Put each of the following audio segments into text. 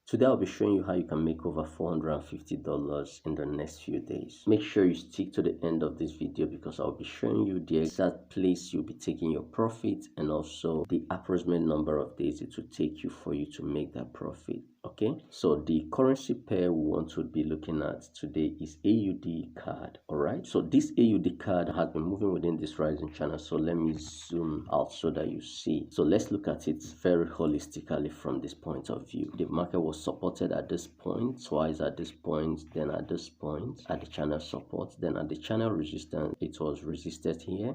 Today I'll be showing you how you can make over $450 in the next few days. Make sure you stick to the end of this video because I'll be showing you the exact place you'll be taking your profit and also the approximate number of days it will take you for you to make that profit. Okay, so the currency pair we want to be looking at today is audcad. All right, so this audcad has been moving within this rising channel, so let me zoom out so that you see. So let's look at it very holistically from this point of view. The market was supported at this point, twice at this point, then at this point at the channel support, then at the channel resistance it was resisted here,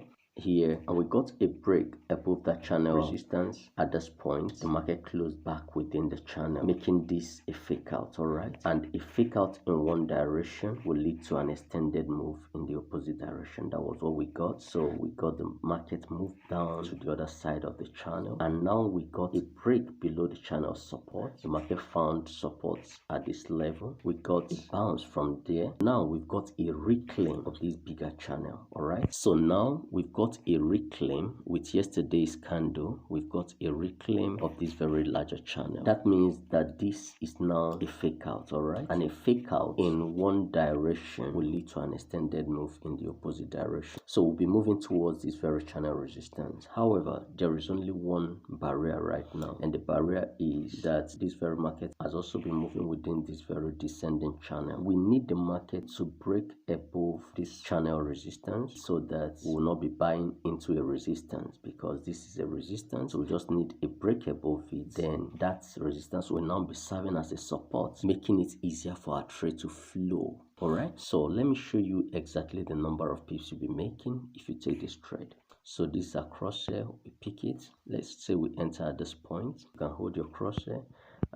and we got a break above that channel resistance. At this point the market closed back within the channel, making this a fake out. All right, and a fake out in one direction will lead to an extended move in the opposite direction. That was what we got. So we got the market move down to the other side of the channel, and now we got a break below the channel support. The market found support at this level. We got a bounce from there. Now we've got a reclaim of this bigger channel. All right, so now we've got a reclaim with yesterday's candle. We've got a reclaim of this very larger channel. That means that this is now a fake out. All right, and a fake out in one direction will lead to an extended move in the opposite direction. So we'll be moving towards this very channel resistance. However, there is only one barrier right now, and the barrier is that this very market has also been moving within this very descending channel. We need the market to break above this channel resistance so that we will not be buying into a resistance, because this is a resistance. We just need a break above it, then that resistance will now be serving as a support, making it easier for our trade to flow. All right, so let me show you exactly the number of pips you'll be making if you take this trade. So this is a crosshair. We pick it. Let's say we enter at this point. You can hold your crosshair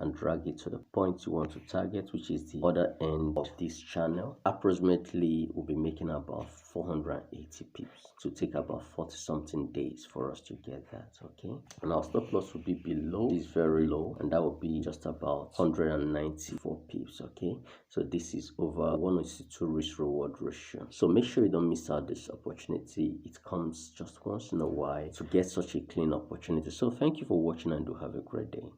and drag it to the point you want to target, which is the other end of this channel. Approximately we'll be making about 480 pips. To take about 40 something days for us to get that. Okay, and our stop loss will be below this very low, and that will be just about 194 pips. Okay, so this is over 1:2 risk reward ratio. So make sure you don't miss out this opportunity. It comes just once in a while to get such a clean opportunity. So thank you for watching and do have a great day.